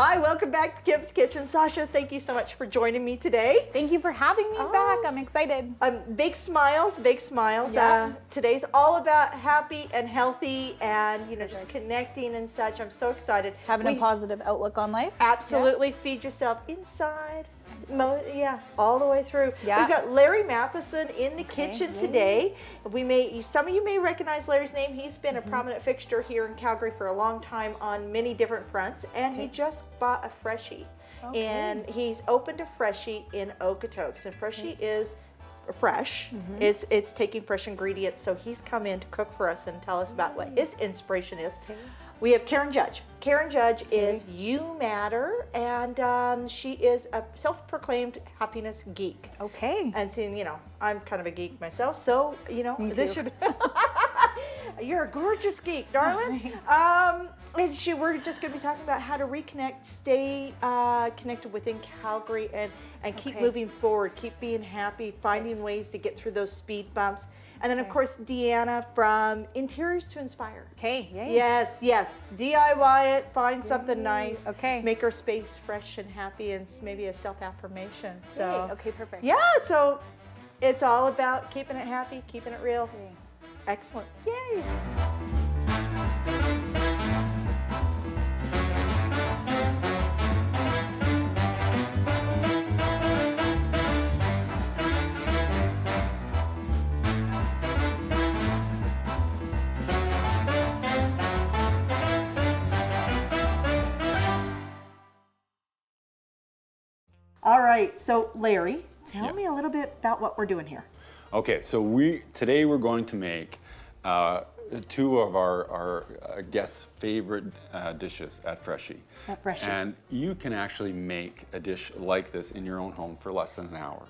Hi, welcome back to Kim's Kitchen. Sasha, thank you so much for joining me today. Thank you for having me back. I'm excited. Big smiles, big smiles. Yeah. Today's all about happy and healthy and, just connecting and such. I'm so excited. Having a positive outlook on life. Absolutely. Feed yourself inside. All the way through. Yeah. We've got Larry Matheson in the kitchen today. Some of you may recognize Larry's name. He's been a prominent fixture here in Calgary for a long time on many different fronts, and he just bought a Freshie. And he's opened a Freshie in Okotoks, and Freshie is fresh. It's taking fresh ingredients, so he's come in to cook for us and tell us about what his inspiration is. We have Karen Judge. Karen Judge is You Matter, and she is a self-proclaimed happiness geek. Okay. And seeing, I'm kind of a geek myself, so, this should you're a gorgeous geek, darling. And we're just going to be talking about how to reconnect, stay connected within Calgary, and keep moving forward, keep being happy, finding ways to get through those speed bumps. And then, of course, Deanna from Interiors to Inspire. Okay. Yay. Yes. DIY it, find something nice. Okay. Make our space fresh and happy, and maybe a self-affirmation. So. Yay. Okay, perfect. Yeah, so it's all about keeping it happy, keeping it real. Yay. Excellent. Yay. All right, so Larry, tell me a little bit about what we're doing here. Okay, so today we're going to make two of our guests' favorite dishes at Freshie. At Freshie. And you can actually make a dish like this in your own home for less than an hour.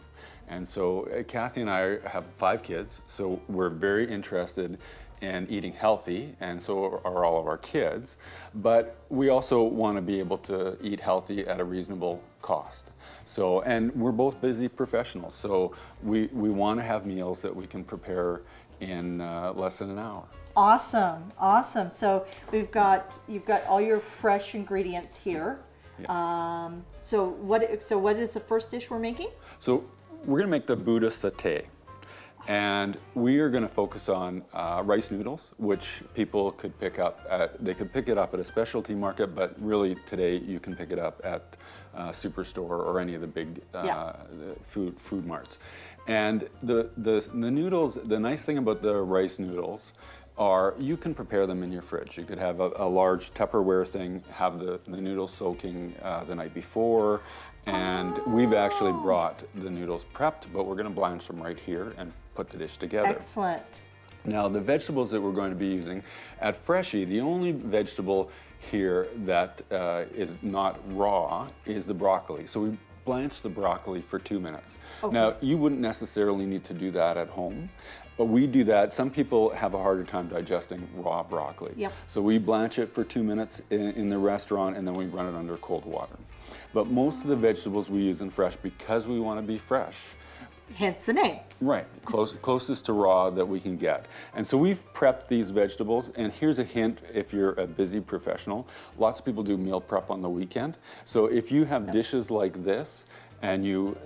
And so Kathy and I have 5 kids, so we're very interested in eating healthy, and so are all of our kids. But we also want to be able to eat healthy at a reasonable cost. So, and we're both busy professionals, so we want to have meals that we can prepare in less than an hour. Awesome. So you've got all your fresh ingredients here. Yeah. So what is the first dish we're making? So we're going to make the Buddha satay. And we are going to focus on rice noodles, which people could pick up they could pick it up at a specialty market, but really today you can pick it up at Superstore or any of the big food marts. And the noodles, the nice thing about the rice noodles are you can prepare them in your fridge. You could have a large Tupperware thing, have the noodles soaking the night before, and we've actually brought the noodles prepped, but we're going to blanch them right here and put the dish together. Excellent. Now the vegetables that we're going to be using at Freshie, the only vegetable here that is not raw is the broccoli. So we blanch the broccoli for 2 minutes. Okay. Now you wouldn't necessarily need to do that at home, but we do that. Some people have a harder time digesting raw broccoli. Yep. So we blanch it for 2 minutes in the restaurant, and then we run it under cold water. But most of the vegetables we use in fresh, because we want to be fresh. Hence the name. Right, closest to raw that we can get. And so we've prepped these vegetables, and here's a hint if you're a busy professional. Lots of people do meal prep on the weekend. So if you have dishes like this, and you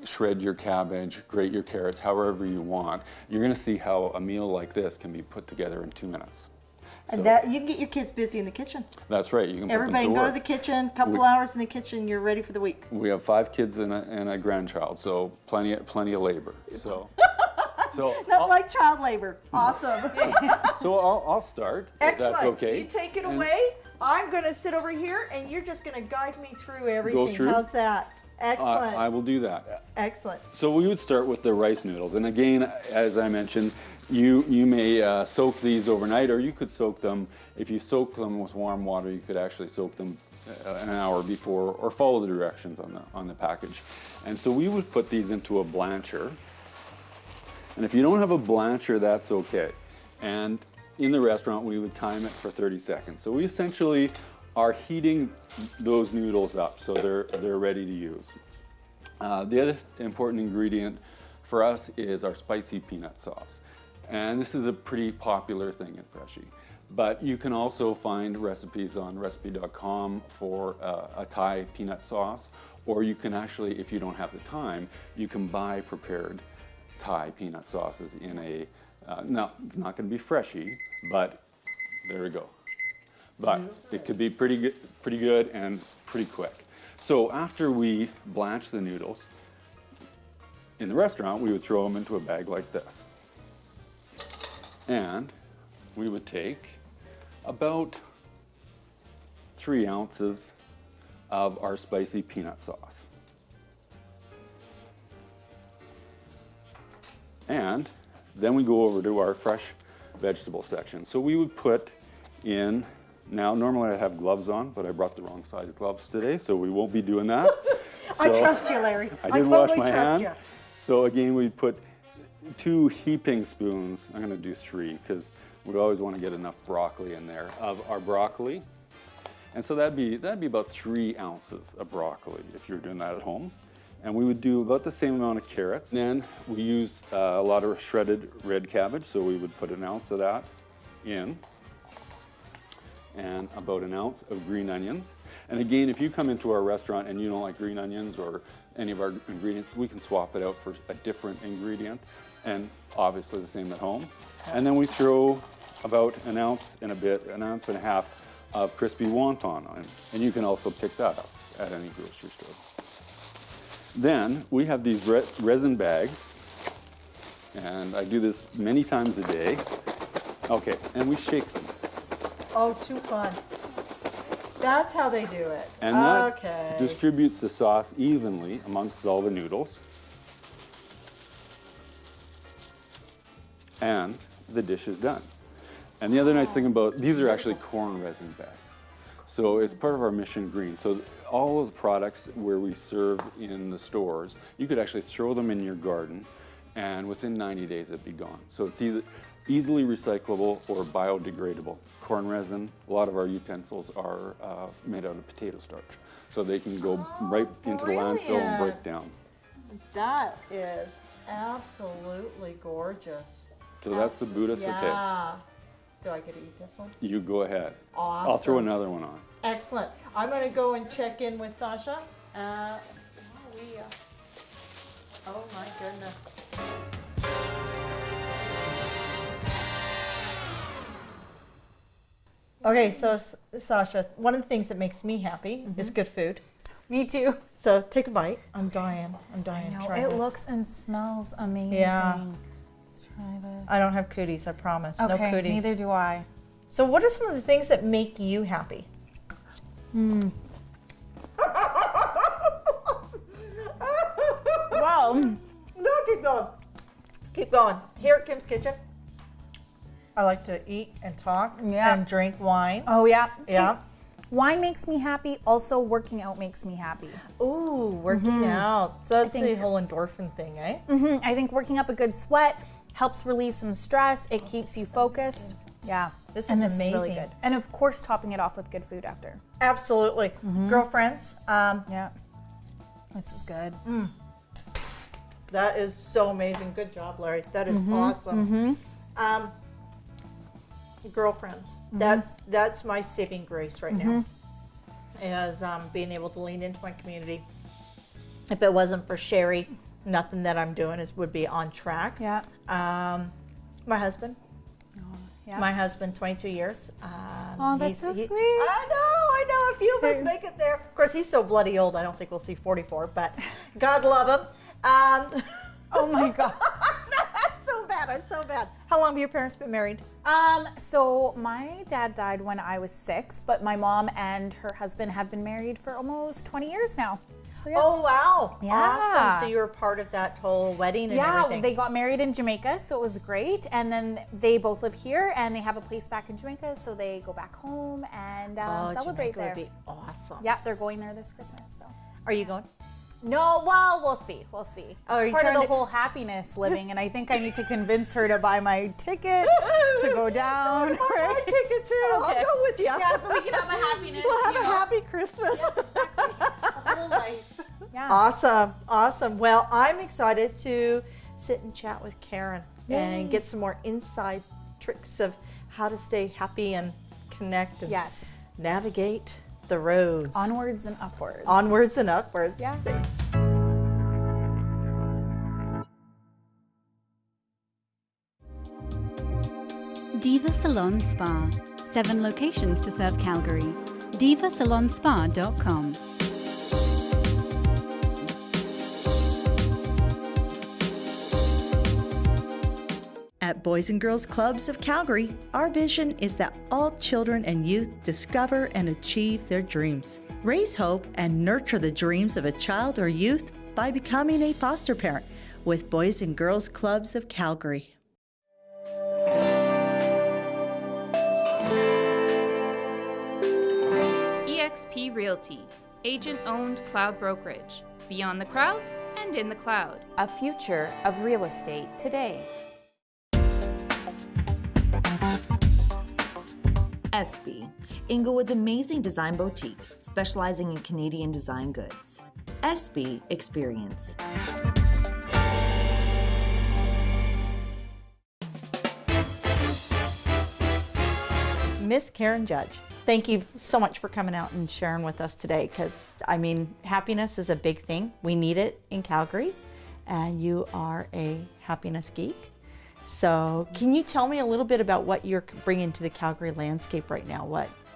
shred your cabbage, grate your carrots, however you want, you're gonna see how a meal like this can be put together in 2 minutes. And that you can get your kids busy in the kitchen. That's right. You can Everybody put them to go work. to the kitchen, couple hours in the kitchen, you're ready for the week. We have 5 kids and a grandchild, so plenty of labor. So, Not like child labor. Awesome. So I'll start. Excellent. If that's okay. You take it away. I'm going to sit over here, and you're just going to guide me through everything. Go through? How's that? Excellent. I will do that. Excellent. So we would start with the rice noodles, and again, as I mentioned, you may soak these overnight, or you could soak them. If you soak them with warm water, you could actually soak them an hour before, or follow the directions on the package. And so we would put these into a blancher. And if you don't have a blancher, that's okay. And in the restaurant, we would time it for 30 seconds. So we essentially are heating those noodles up so they're ready to use. The other important ingredient for us is our spicy peanut sauce. And this is a pretty popular thing at Freshie. But you can also find recipes on recipe.com for a Thai peanut sauce, or you can actually, if you don't have the time, you can buy prepared Thai peanut sauces in a, now it's not going to be freshy, but there we go. But it could be pretty good and pretty quick. So after we blanch the noodles, in the restaurant, we would throw them into a bag like this. And we would take about 3 ounces of our spicy peanut sauce. And then we go over to our fresh vegetable section. So we would put in, now normally I have gloves on, but I brought the wrong size gloves today, so we won't be doing that. I So trust you, Larry. I did totally wash my trust hands. you. So again, we put 2 heaping spoons. I'm going to do 3 because we always want to get enough broccoli in there of our broccoli. And so that'd be about 3 ounces of broccoli if you're doing that at home. And we would do about the same amount of carrots. Then we use a lot of shredded red cabbage, so we would put 1 ounce of that in, and about 1 ounce of green onions. And again, if you come into our restaurant and you don't like green onions or any of our ingredients, we can swap it out for a different ingredient, and obviously the same at home. And then we throw about 1 ounce and a bit, 1.5 ounces of crispy wonton on, and you can also pick that up at any grocery store. Then we have these resin bags, and I do this many times a day. Okay, and we shake them. Oh, too fun. That's how they do it. And that okay. distributes the sauce evenly amongst all the noodles. And the dish is done. And the other nice thing about, these are actually corn resin bags. So it's part of our Mission Green. So all of the products where we serve in the stores, you could actually throw them in your garden, and within 90 days it'd be gone. So it's either easily recyclable or biodegradable. Corn resin, a lot of our utensils are made out of potato starch. So they can go right into the landfill and break brilliant. down. That is absolutely gorgeous. So that's the Buddha satay. Yeah. Do I get to eat this one? You go ahead. Awesome. I'll throw another one on. Excellent. I'm going to go and check in with Sasha. Oh my goodness. Okay, so Sasha, one of the things that makes me happy is good food. Me too. So take a bite. I'm dying. to No, try it this. looks and smells amazing. Yeah. Let's try this. I don't have cooties, I promise. No Okay, cooties. neither do I. So what are some of the things that make you happy? Well, No, keep going. Keep going. Here at Kim's Kitchen, I like to eat and talk Yeah. and drink wine. oh yeah. Yeah. Wine makes me happy. Also, working out makes me happy. Ooh, working out. So that's the think- whole endorphin thing, eh? I think working up a good sweat helps relieve some stress. It keeps you focused. Yeah. This and is this is really amazing. good. And of course, topping it off with good food after. Absolutely. Girlfriends, Yeah. This is good. that is so amazing. Good job, Larry. That is awesome. Girlfriends, that's my saving grace right now, is being able to lean into my community. If it wasn't for Sherry, nothing that I'm doing would be on track. Yeah. My husband. Yeah. My husband, 22 years. Oh, that's so sweet. I know. A few of us make it there. Of course, he's so bloody old. I don't think we'll see 44, but God love him. Oh my God. That's so bad. I'm so bad. How long have your parents been married? So my dad died when I was 6, but my mom and her husband have been married for almost 20 years now. So yeah. Oh, wow. Yeah. Awesome. So you were part of that whole wedding and Yeah, everything. they got married in Jamaica, so it was great. And then they both live here, and they have a place back in Jamaica, so they go back home and celebrate Jamaica there. would be awesome. Yeah, they're going there this Christmas. So Are you going? no, well, we'll see. We'll see. Oh, are It's you part of trying the to- whole happiness living, and I think I need to convince her to buy my ticket to go down. I'll buy right? a ticket too. Okay. I'll go with you. Yeah, so we can have a happiness. We'll have you a know? happy Christmas. whole life. Yeah. Awesome. Well, I'm excited to sit and chat with Karen and get some more inside tricks of how to stay happy and connect and Yes. navigate the roads. Onwards and upwards. Onwards and upwards. Yeah. Thanks. Diva Salon Spa. 7 locations to serve Calgary. divasalonspa.com. At Boys and Girls Clubs of Calgary, our vision is that all children and youth discover and achieve their dreams. Raise hope and nurture the dreams of a child or youth by becoming a foster parent with Boys and Girls Clubs of Calgary. eXp Realty, agent-owned cloud brokerage. Beyond the crowds and in the cloud. A future of real estate today. SB, Inglewood's amazing design boutique, specializing in Canadian design goods. SB Experience. Miss Karen Judge, thank you so much for coming out and sharing with us today, because I mean, happiness is a big thing. We need it in Calgary, and you are a happiness geek. So can you tell me a little bit about what you're bringing to the Calgary landscape right now,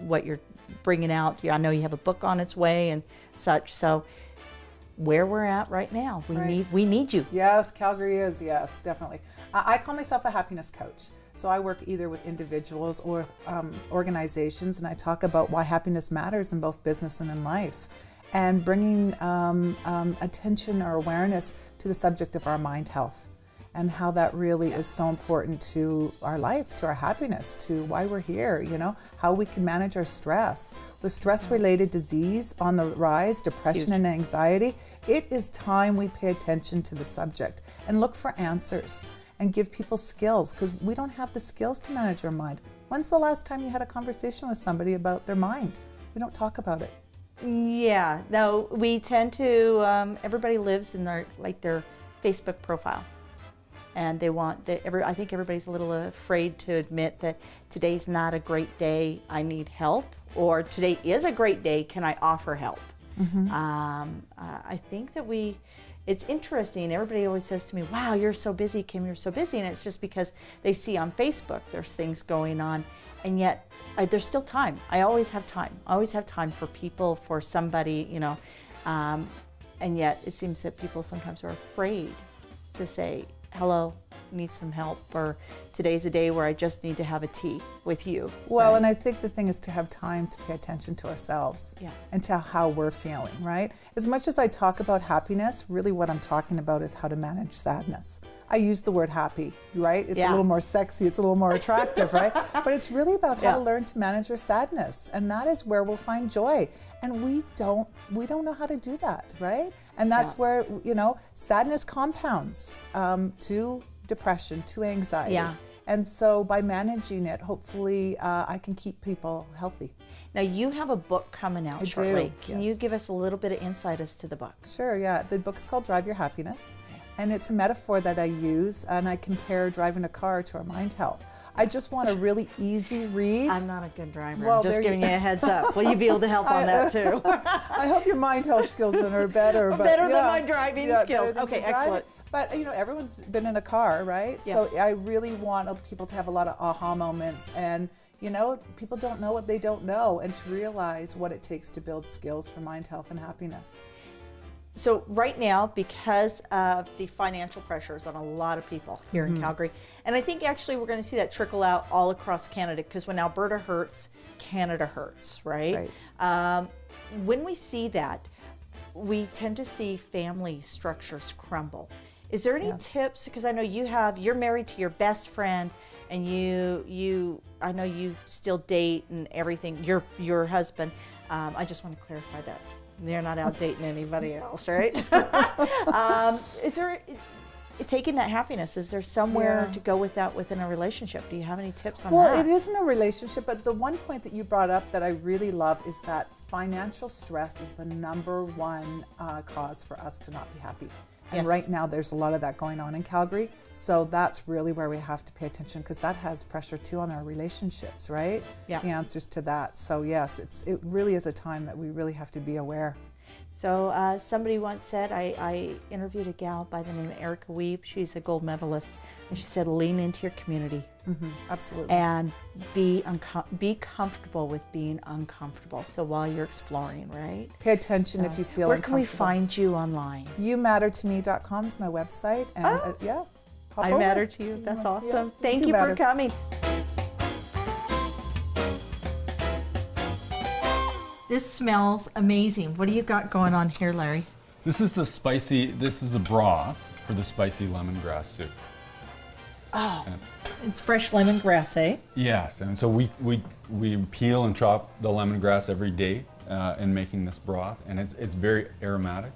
what you're bringing out? I know you have a book on its way and such, so where we're at right now, we need you. Yes, Calgary is, yes, definitely. I call myself a happiness coach. So I work either with individuals or organizations, and I talk about why happiness matters in both business and in life, and bringing attention or awareness to the subject of our mind health and how that really is so important to our life, to our happiness, to why we're here, you know, how we can manage our stress. With stress-related disease on the rise, depression and anxiety, it is time we pay attention to the subject and look for answers and give people skills, because we don't have the skills to manage our mind. When's the last time you had a conversation with somebody about their mind? We don't talk about it. Yeah, no, we tend to, everybody lives in their Facebook profile. And I think everybody's a little afraid to admit that today's not a great day, I need help, or today is a great day, can I offer help? Mm-hmm. I think that it's interesting, everybody always says to me, wow, you're so busy, Kim, you're so busy, and it's just because they see on Facebook there's things going on, and yet there's still time. I always have time. I always have time for people, for somebody, you know, and yet it seems that people sometimes are afraid to say, hello, need some help, or today's a day where I just need to have a tea with you. Well, right? And I think the thing is to have time to pay attention to ourselves and to how we're feeling, right? As much as I talk about happiness, really what I'm talking about is how to manage sadness. I use the word happy, right? It's a little more sexy, it's a little more attractive, right? But it's really about how to learn to manage our sadness, and that is where we'll find joy. And we don't know how to do that, right? And that's where, you know, sadness compounds to depression, to anxiety. Yeah. And so by managing it, hopefully I can keep people healthy. Now you have a book coming out shortly. Can you yes. give us a little bit of insight as to the book? Sure, yeah. The book's called Drive Your Happiness, and it's a metaphor that I use, and I compare driving a car to our mind health. I just want a really easy read. I'm not a good driver. Well, I'm just giving you a heads up. Will you be able to help on that too? I hope your mind health skills are better. Better than my driving skills. than Okay, your excellent. driving. But you know, everyone's been in a car, right? Yeah. So I really want people to have a lot of aha moments, and you know, people don't know what they don't know, and to realize what it takes to build skills for mind health and happiness. So right now, because of the financial pressures on a lot of people here in Calgary, and I think actually we're going to see that trickle out all across Canada, because when Alberta hurts, Canada hurts, right? When we see that, we tend to see family structures crumble. Is there any tips? Because I know you're married to your best friend, and I know you still date and everything. Your husband. I just want to clarify that. They're not out dating anybody else, right? Is there, taking that happiness, is there somewhere to go with that within a relationship? Do you have any tips on that? Well, it isn't a relationship, but the one point that you brought up that I really love is that financial stress is the number one cause for us to not be happy. And Yes. right now there's a lot of that going on in Calgary. So that's really where we have to pay attention, because that has pressure too on our relationships, right? Yeah. The answers to that. So yes, it really is a time that we really have to be aware. So somebody once said, I interviewed a gal by the name of Erica Weeb. She's a gold medalist. And she said, lean into your community Absolutely. and be comfortable with being uncomfortable. So while you're exploring, right? Pay attention if you feel Where can we uncomfortable. find you online? YouMatterToMe.com is my website. And yeah. hop I over. matter to you. That's Yeah, awesome. you Thank do you for matter. coming. This smells amazing. What do you got going on here, Larry? This is the broth for the spicy lemongrass soup. It's fresh lemongrass, eh? Yes, and so we peel and chop the lemongrass every day in making this broth, and it's very aromatic.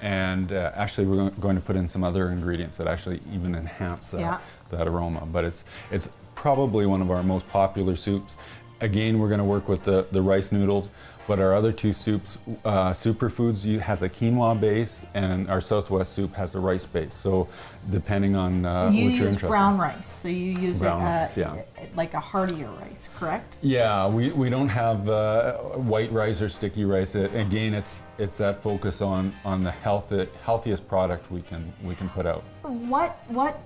And actually, we're going to put in some other ingredients that actually even enhance that aroma. But it's probably one of our most popular soups. Again, we're going to work with the rice noodles, but our other two soups, Superfoods has a quinoa base, and our Southwest soup has a rice base. So depending on what You you're use interested brown in. rice, so you use Brown rice, like a heartier rice, correct? Yeah, we don't have white rice or sticky rice. Again, it's that focus on the healthiest product we can put out. What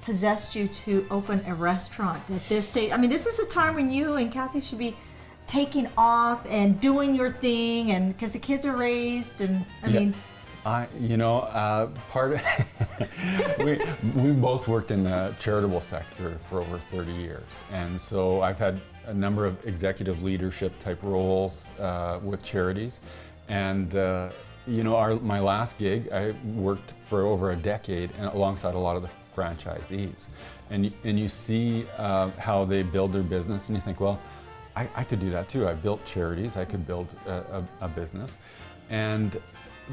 possessed you to open a restaurant at this stage? I mean, this is a time when you and Kathy should be taking off and doing your thing, and because the kids are raised, and part of we both worked in the charitable sector for over 30 years, and so I've had a number of executive leadership type roles with charities, and my last gig I worked for over a decade and alongside a lot of the franchisees, and you see how they build their business, and you think, well, I could do that too. I built charities. I could build a business,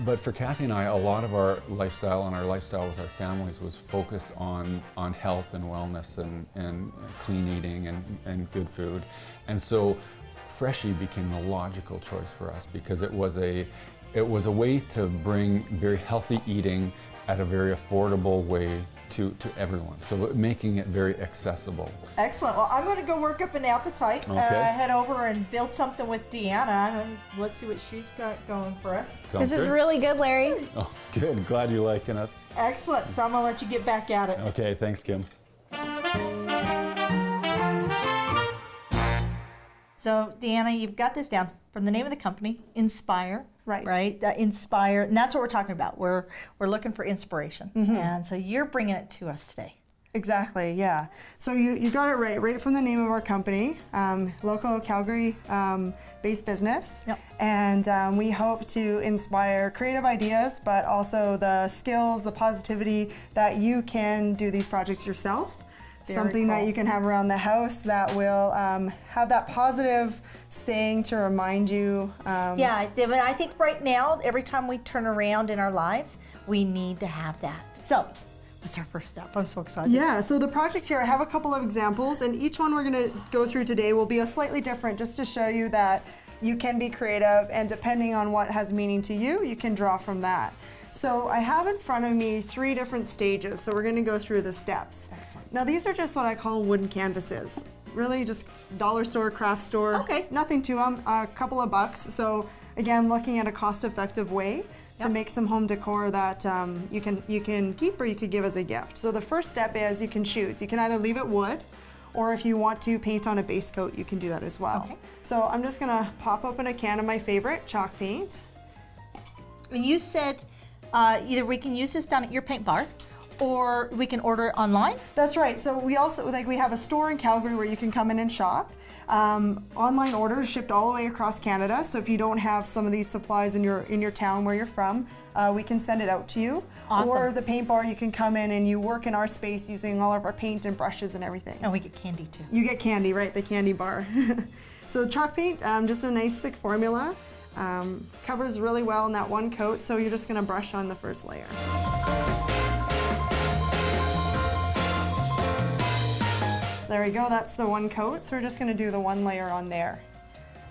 but for Kathy and I, a lot of our lifestyle and our lifestyle with our families was focused on health and wellness and clean eating and good food, and so Freshie became the logical choice for us because it was a way to bring very healthy eating at a very affordable way to everyone, so making it very accessible. Excellent. Well, I'm going to go work up an appetite. Okay. Head over and build something with Deanna, and let's see what she's got going for us. Sounds This is good? really good, Larry. Oh, good. Glad you're liking it. Excellent. So I'm going to let you get back at it. Okay, thanks, Kim. So, Deanna, you've got this down from the name of the company, Inspire. Right. Right. Inspire, and that's what we're talking about. We're looking for inspiration, and so you're bringing it to us today. Exactly, yeah. So you got it right from the name of our company, local Calgary based business. Yep. And we hope to inspire creative ideas, but also the skills, the positivity that you can do these projects yourself. Something that you can have around the house that will have that positive saying to remind you. Yeah, I think right now, every time we turn around in our lives, we need to have that. So, what's our first step? I'm so excited. Yeah, so the project here, I have a couple of examples, and each one we're going to go through today will be a slightly different, just to show you that you can be creative, and depending on what has meaning to you, you can draw from that. So I have in front of me 3 different stages, so we're going to go through the steps. Excellent. Now these are just what I call wooden canvases. Really just dollar store, craft store. Okay. Nothing to them, a couple of bucks. So again, looking at a cost-effective way to make some home decor that you can keep or you could give as a gift. So the first step is you can choose. You can either leave it wood, or if you want to paint on a base coat, you can do that as well. Okay. So I'm just gonna pop open a can of my favorite chalk paint. You said either we can use this down at your paint bar, or we can order it online. That's right. So we also we have a store in Calgary where you can come in and shop. Online orders shipped all the way across Canada. So if you don't have some of these supplies in your town where you're from, we can send it out to you. Awesome. Or the paint bar, you can come in and you work in our space using all of our paint and brushes and everything. And we get candy too. You get candy, right? The candy bar. So chalk paint, just a nice thick formula. Covers really well in that one coat. So you're just going to brush on the first layer. So there we go, that's the one coat. So we're just gonna do the one layer on there.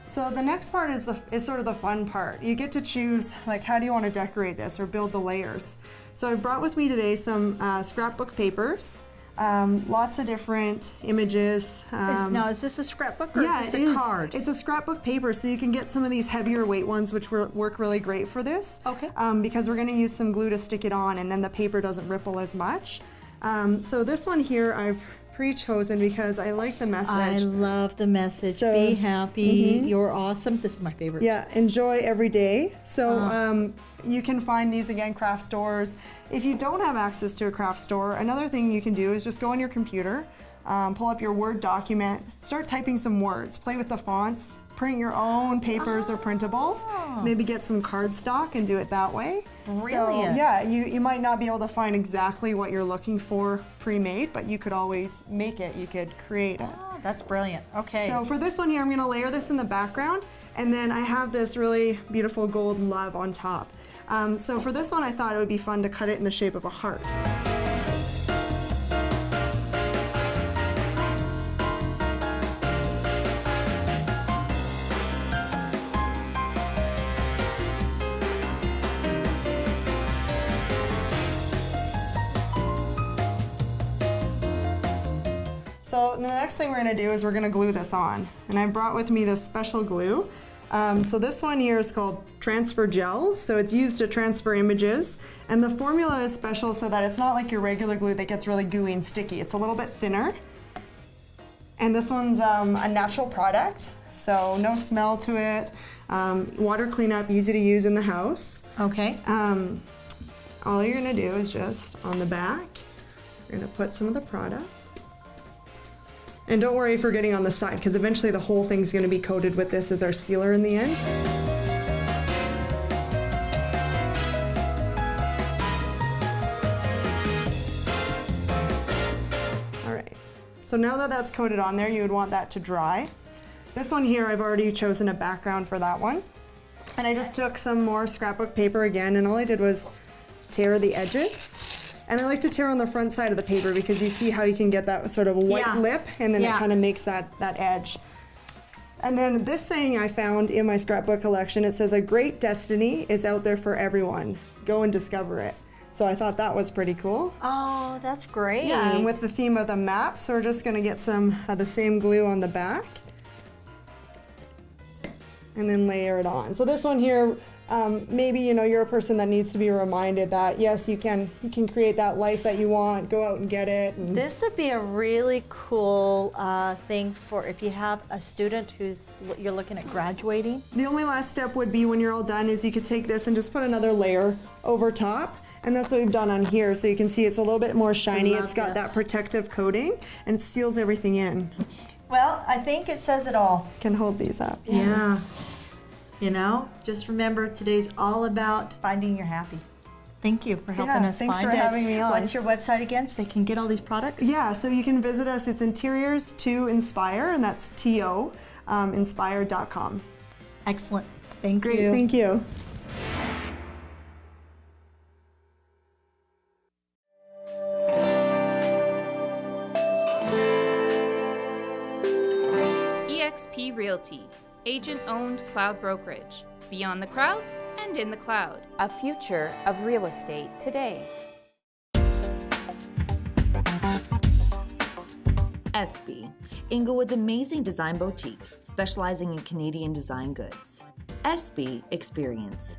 So the next part is sort of the fun part. You get to choose, like, how do you want to decorate this or build the layers. So I brought with me today some scrapbook papers, lots of different images. Now, is this a scrapbook or Yeah, is it this a is. card? It's a scrapbook paper, so you can get some of these heavier weight ones, which work really great for this. Okay. Because we're going to use some glue to stick it on, and then the paper doesn't ripple as much. So this one here I've pre-chosen because I like the message. I love the message. So- Be happy. You're awesome. This is my favorite. Yeah, enjoy every day. So you can find these again craft stores. If you don't have access to a craft store, another thing you can do is just go on your computer, pull up your Word document, start typing some words, play with the fonts, print your own papers or printables, maybe get some cardstock and do it that way. Brilliant. So, yeah, you might not be able to find exactly what you're looking for pre-made, but you could always make it, you could create it. Oh, that's brilliant. Okay. So for this one here, I'm going to layer this in the background, and then I have this really beautiful gold love on top. So for this one, I thought it would be fun to cut it in the shape of a heart. So the next thing we're going to do is we're going to glue this on. And I brought with me this special glue. So this one here is called Transfer Gel. So it's used to transfer images. And the formula is special so that it's not like your regular glue that gets really gooey and sticky. It's a little bit thinner. And this one's a natural product, so no smell to it. Water cleanup, easy to use in the house. Okay. All you're going to do is just on the back, you're going to put some of the product. And don't worry for getting on the side, because eventually the whole thing's going to be coated with this as our sealer in the end. All right, so now that that's coated on there, you would want that to dry. This one here, I've already chosen a background for that one. And I just took some more scrapbook paper again, and all I did was tear the edges. And I like to tear on the front side of the paper because you see how you can get that sort of white lip, and then it kind of makes that edge. And then this saying I found in my scrapbook collection, it says, "A great destiny is out there for everyone. Go and discover it." So I thought that was pretty cool. Oh, that's great. Yeah, and with the theme of the map, so we're just gonna get some of the same glue on the back. And then layer it on. So this one here, maybe you're a person that needs to be reminded that yes, you can create that life that you want. Go out and get it. And This would be a really cool thing for if you have a student you're looking at graduating. the only last step would be when you're all done is you could take this and just put another layer over top. And that's what we've done on here. So you can see it's a little bit more shiny. It's got that protective coating and it seals everything in. Well, I think it says it all. Can hold these up. Yeah. Just remember today's all about finding your happy. Thank you for helping us thanks find for it. having me on. What's your website again so they can get all these products? Yeah, so you can visit us. It's Interiors to Inspire, and that's TO, inspire.com. Excellent. Thank Great, you. thank you. eXp Realty, agent-owned cloud brokerage. Beyond the crowds and in the cloud. A future of real estate today. SB, Inglewood's amazing design boutique, specializing in Canadian design goods. SB Experience.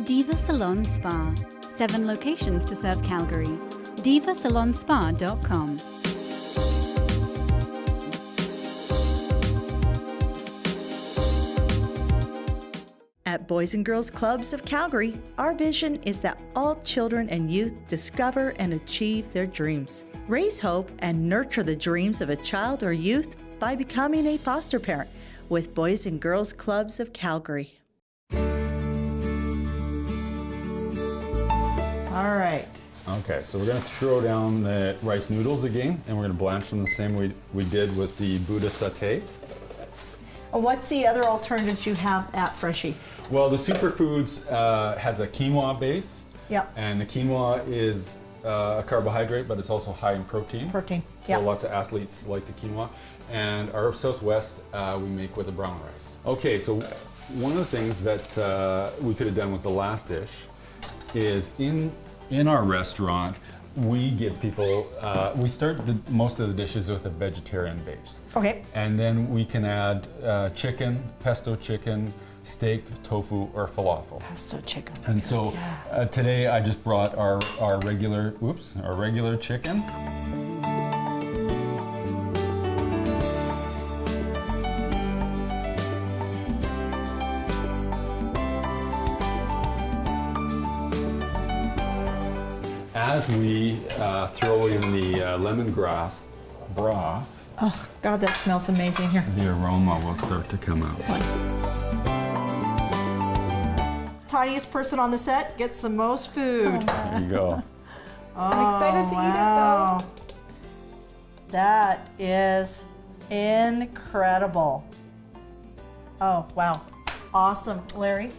Diva Salon Spa. 7 locations to serve Calgary. divasalonspa.com. At Boys and Girls Clubs of Calgary, our vision is that all children and youth discover and achieve their dreams. Raise hope and nurture the dreams of a child or youth by becoming a foster parent with Boys and Girls Clubs of Calgary. All right. Okay, so we're going to throw down the rice noodles again, and we're going to blanch them the same way we did with the Buddha satay. What's the other alternatives you have at Freshie? Well, the Superfoods has a quinoa base. Yep. And the quinoa is a carbohydrate, but it's also high in protein. Protein, So yeah. lots of athletes like the quinoa. And our Southwest we make with a brown rice. Okay, so one of the things that we could have done with the last dish is in our restaurant, we give people, we start most of the dishes with a vegetarian base. Okay. And then we can add chicken, pesto chicken, steak, tofu, or falafel. Pesto chicken. And so today I just brought our regular chicken. As we throw in the lemongrass broth, Oh, God, that smells amazing here. the aroma will start to come out. Tiniest person on the set gets the most food. There you go. I'm excited to eat it though. That is incredible. Oh, wow. Awesome, Larry.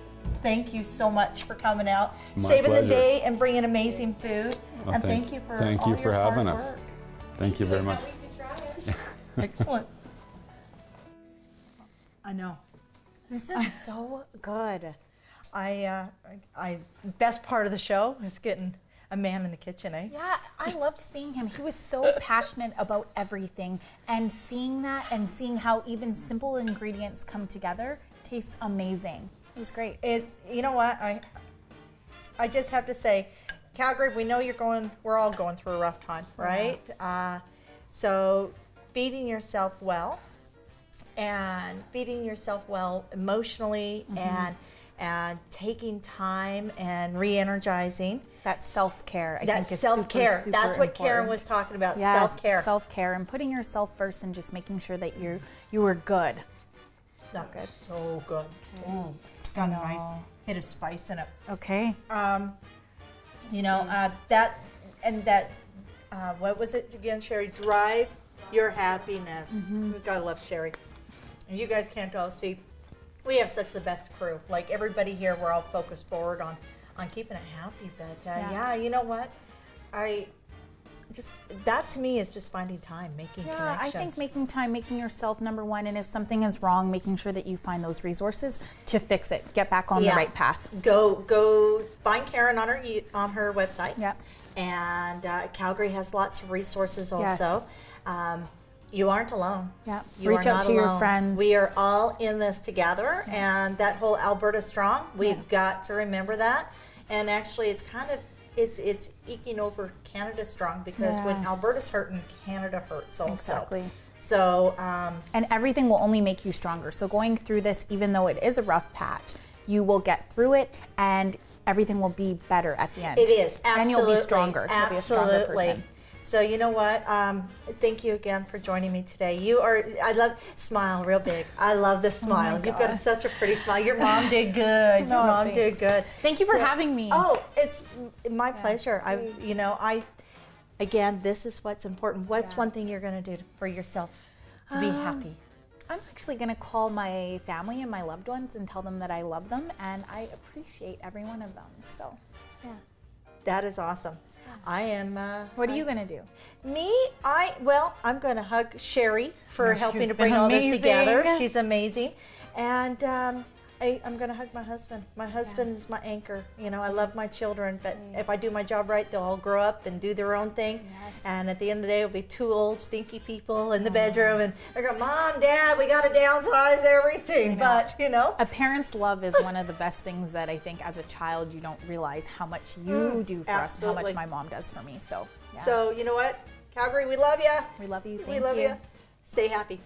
Thank you so much for coming out, My saving the pleasure. day and bringing amazing food. Well, and thank you for thank all you for your hard having us. work. Thank you very much. Excellent. I know. This is so good. I best part of the show is getting a man in the kitchen, eh? Yeah, I loved seeing him. He was so passionate about everything, and seeing that and seeing how even simple ingredients come together tastes amazing. It was great. It's, you know what, I just have to say, Calgary, we know we're all going through a rough time, right? So feeding yourself well emotionally and taking time and re-energizing. That self-care, I think, is self-care. super That's what Karen important. was talking about, Yes, self-care. self-care and putting yourself first and just making sure that you were good. Not good. So good. Ooh, it's got a nice hit of spice in it. Okay. What was it again, Sherry? Drive your happiness. We gotta love Sherry. And you guys can't all see, we have such the best crew. Like everybody here, we're all focused forward on keeping it happy. But yeah, you know what? That to me is just finding time, making Yeah, connections. I think making time, making yourself number one, and if something is wrong, making sure that you find those resources to fix it, get back on the right path. Go find Karen on her website. Yeah. And Calgary has lots of resources also. You aren't alone. Yeah. You Reach are out not to your alone. friends. We are all in this together, and that whole Alberta Strong, we've got to remember that. And actually, it's kind of it's eking over Canada Strong, because when Alberta's hurting, Canada hurts also. Exactly. So and everything will only make you stronger. So going through this, even though it is a rough patch, you will get through it, and everything will be better at the end. it is absolutely, and you'll be stronger. You'll be a stronger Absolutely. person. So you know what? Thank you again for joining me today. I love, smile real big. I love this smile. You've got such a pretty smile. Your mom did good. Your mom did good. Thank you for having me. Oh, it's my pleasure. Again, this is what's important. What's one thing you're going to do for yourself to be happy? I'm actually going to call my family and my loved ones and tell them that I love them and I appreciate every one of them. So, yeah. That is awesome. I am. What are you going to do? Me, I'm going to hug Sherry for helping she's to bring been all this amazing. together. She's amazing. And I'm going to hug my husband. My husband is my anchor. You know, I love my children, but if I do my job right, they'll all grow up and do their own thing. Yes. And at the end of the day, it'll be two old stinky people in the bedroom, and they're going, Mom, Dad, we got to downsize everything. But, you know. A parent's love is one of the best things that I think as a child you don't realize how much you do for us and how much my mom does for me. So, yeah. So, you know what? Calgary, we love you. We love you. We Thank love you. you. Stay happy.